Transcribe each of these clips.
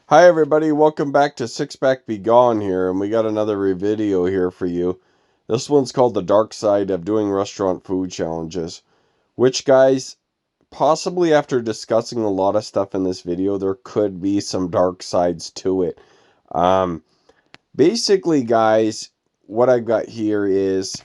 Hi everybody, welcome back to Six Pack Be Gone here, and we got another video here for you. This one's called The Dark Side of Doing Restaurant Food Challenges, which, guys, possibly after discussing a lot of stuff in this video, there could be some dark sides to it. Um, Basically, guys, what I've got here is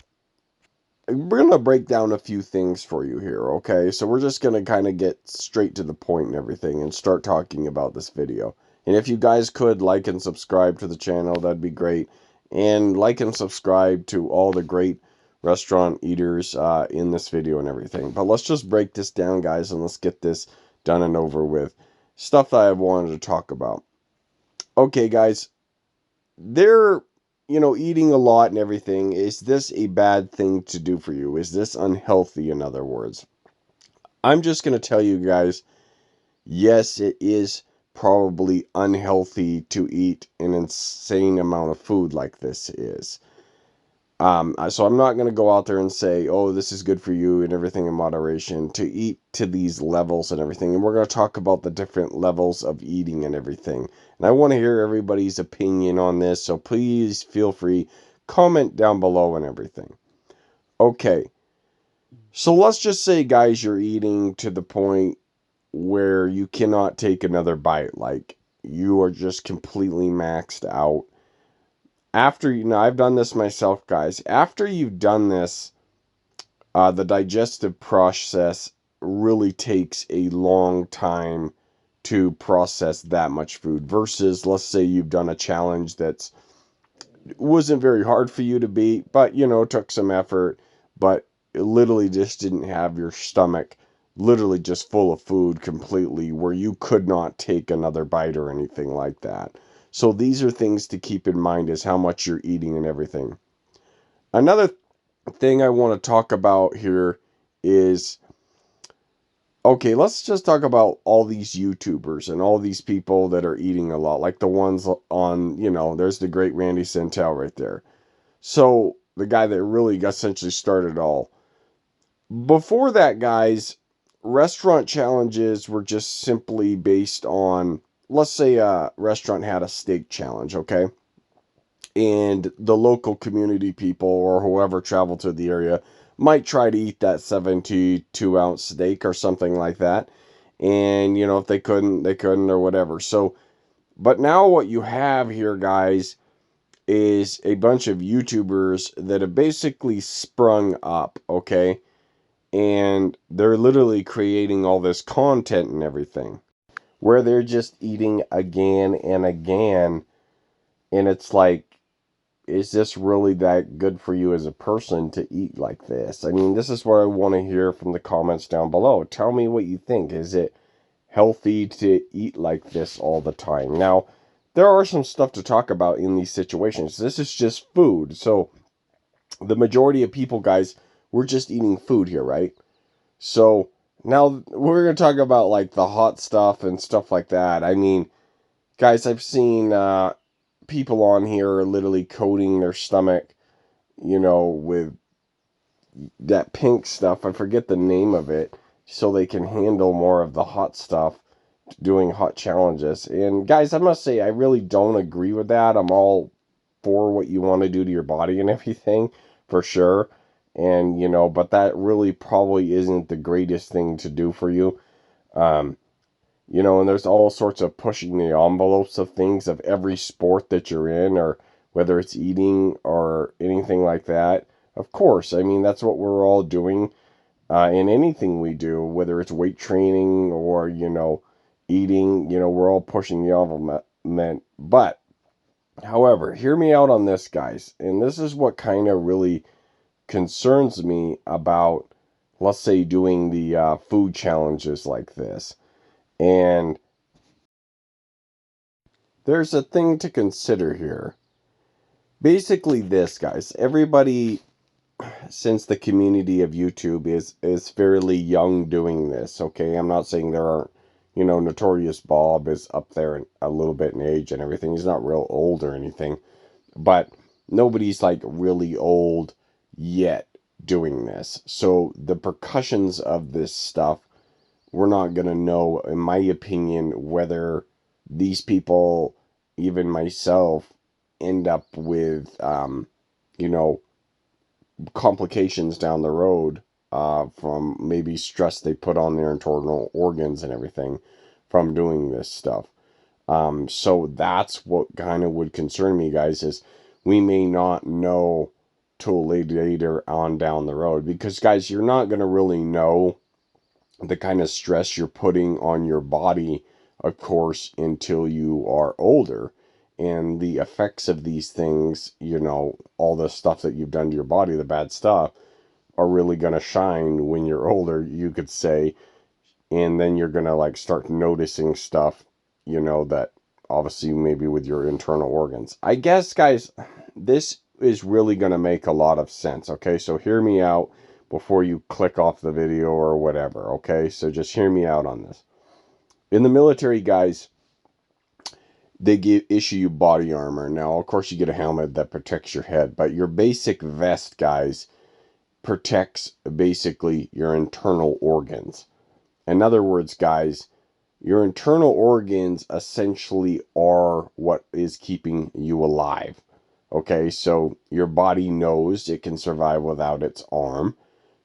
we're going to break down a few things for you here, okay? So we're just going to kind of get straight to the point and everything and start talking about this video. And if you guys could like and subscribe to the channel, that'd be great. And like and subscribe to all the great restaurant eaters in this video and everything. But let's just break this down, guys, and let's get this done and over with. Stuff that I wanted to talk about. Okay, guys, they're eating a lot and everything. Is this a bad thing to do for you? Is this unhealthy, in other words? I'm just going to tell you guys, yes, it is probably unhealthy to eat an insane amount of food like this is. So I'm not going to go out there and say, oh, this is good for you and everything in moderation, to eat to these levels and everything. And we're going to talk about the different levels of eating and everything. And I want to hear everybody's opinion on this, so please feel free, comment down below and everything. Okay, so let's just say, guys, you're eating to the point where you cannot take another bite. Like, you are just completely maxed out. After, I've done this myself, guys. After you've done this, the digestive process really takes a long time to process that much food versus, let's say you've done a challenge that's wasn't very hard for you to beat, but took some effort, but it literally just didn't have your stomach literally just full of food completely where you could not take another bite or anything like that. So these are things to keep in mind, is how much you're eating and everything. Another thing I want to talk about here is, okay, let's just talk about all these YouTubers and all these people that are eating a lot, like the ones on, there's the great Randy Santel right there. So the guy that really essentially started it all. Before that, guys, restaurant challenges were just simply based on, let's say a restaurant had a steak challenge, okay? And the local community people or whoever traveled to the area might try to eat that 72-ounce steak or something like that. And, if they couldn't or whatever. So, but now what you have here, guys, is a bunch of YouTubers that have basically sprung up, okay? And they're literally creating all this content and everything where they're just eating again and again. And it's like, is this really that good for you as a person to eat like this? I mean, this is what I want to hear from the comments down below. Tell me what you think. Is it healthy to eat like this all the time? Now, there are some stuff to talk about in these situations. This is just food. So, the majority of people, guys, we're just eating food here, right? So, now we're going to talk about like the hot stuff and stuff like that. I mean, guys, I've seen people on here are literally coating their stomach, with that pink stuff. I forget the name of it, so they can handle more of the hot stuff doing hot challenges. And guys, I must say, I really don't agree with that. I'm all for what you want to do to your body and everything, for sure. And, but that really probably isn't the greatest thing to do for you. Um, and there's all sorts of pushing the envelopes of things of every sport that you're in, or whether it's eating or anything like that. Of course, I mean, that's what we're all doing in anything we do, whether it's weight training or, eating, we're all pushing the envelope. But, however, hear me out on this, guys. And this is what kind of really concerns me about, let's say, doing the food challenges like this. And there's a thing to consider here. Basically this, guys, everybody, since the community of YouTube is fairly young doing this, okay? I'm not saying there aren't, Notorious Bob is up there a little bit in age and everything. He's not real old or anything, but nobody's like really old yet doing this. So the repercussions of this stuff, we're not going to know, in my opinion, whether these people, even myself, end up with, you know, complications down the road from maybe stress they put on their internal organs and everything from doing this stuff. So that's what kind of would concern me, guys, is we may not know till later on down the road. Because, guys, you're not going to really know the kind of stress you're putting on your body, of course, until you are older. And the effects of these things, all the stuff that you've done to your body, the bad stuff, are really going to shine when you're older, you could say. And then you're going to like start noticing stuff, that obviously maybe with your internal organs. I guess, guys, this is really going to make a lot of sense. Okay, so hear me out before you click off the video or whatever. Okay, so just hear me out on this. In the military, guys, they issue you body armor. Now, of course, you get a helmet that protects your head, but your basic vest, guys, protects basically your internal organs. In other words, guys, your internal organs essentially are what is keeping you alive. Okay, so your body knows it can survive without its arm.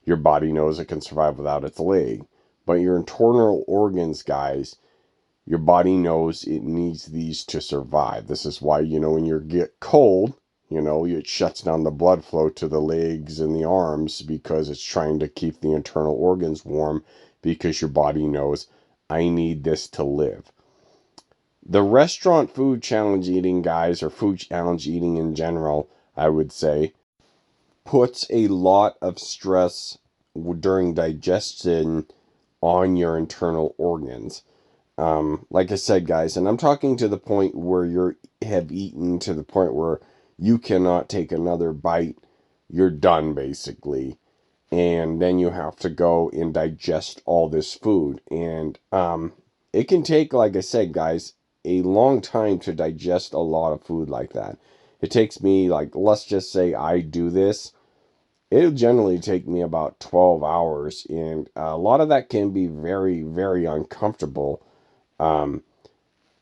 Your body knows it can survive without its leg. But your internal organs, guys, your body knows it needs these to survive. This is why, when you get cold, it shuts down the blood flow to the legs and the arms because it's trying to keep the internal organs warm because your body knows I need this to live. The restaurant food challenge eating, guys, or food challenge eating in general, I would say, puts a lot of stress during digestion on your internal organs. Like I said, guys, and I'm talking to the point where you have eaten to the point where you cannot take another bite. You're done, basically. And then you have to go and digest all this food. And it can take, like I said, guys, a long time to digest a lot of food like that. It takes me, like, let's just say I do this. It'll generally take me about 12 hours. And a lot of that can be very, very uncomfortable.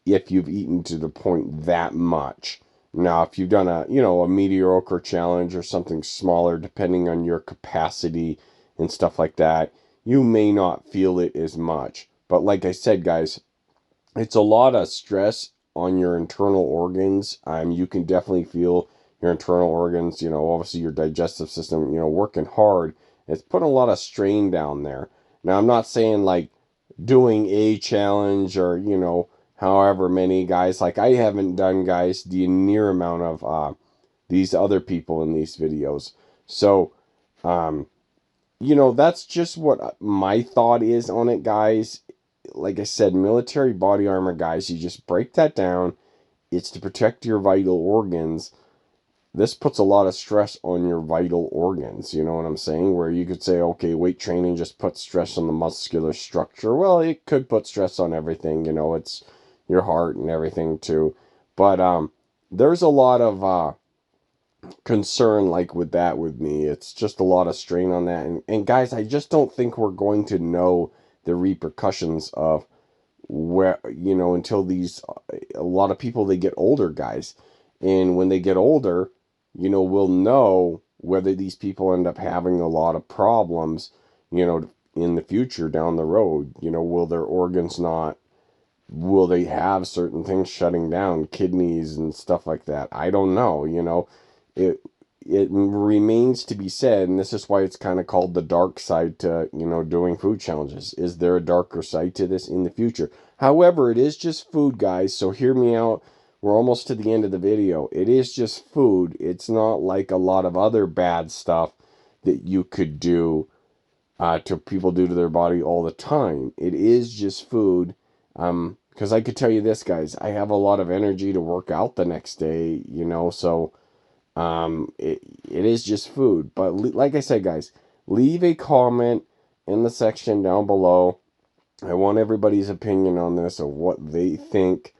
If you've eaten to the point that much. Now, if you've done a mediocre challenge or something smaller, depending on your capacity and stuff like that, you may not feel it as much. But like I said, guys, it's a lot of stress on your internal organs. You can definitely feel your internal organs, obviously your digestive system, working hard. It's putting a lot of strain down there. Now, I'm not saying like doing a challenge or, however many, guys. Like, I haven't done, guys, the near amount of these other people in these videos. So, that's just what my thought is on it, guys. Like I said, military body armor, guys, you just break that down. It's to protect your vital organs. This puts a lot of stress on your vital organs, you know what I'm saying? Where you could say, okay, weight training just puts stress on the muscular structure. Well, it could put stress on everything, it's your heart and everything too. But there's a lot of concern like with that with me. It's just a lot of strain on that. And guys, I just don't think we're going to know the repercussions of where, until a lot of people, they get older, guys. And when they get older, we'll know whether these people end up having a lot of problems, in the future down the road. Will their organs not, will they have certain things shutting down, kidneys and stuff like that? I don't know, it it remains to be said, and this is why it's kind of called the dark side to, doing food challenges. Is there a darker side to this in the future? However, it is just food, guys, so hear me out. We're almost to the end of the video. It is just food. It's not like a lot of other bad stuff that you could do to people do to their body all the time. It is just food. Because I could tell you this, guys, I have a lot of energy to work out the next day, so it is just food. But like I said, guys, leave a comment in the section down below. I want everybody's opinion on this, of what they think.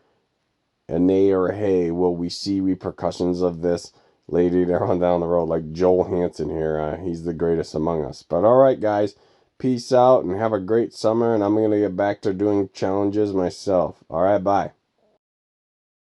A nay or a hey, will we see repercussions of this later down the road? Like Joel Hansen here, he's the greatest among us. But all right, guys, peace out and have a great summer. And I'm going to get back to doing challenges myself. All right, bye.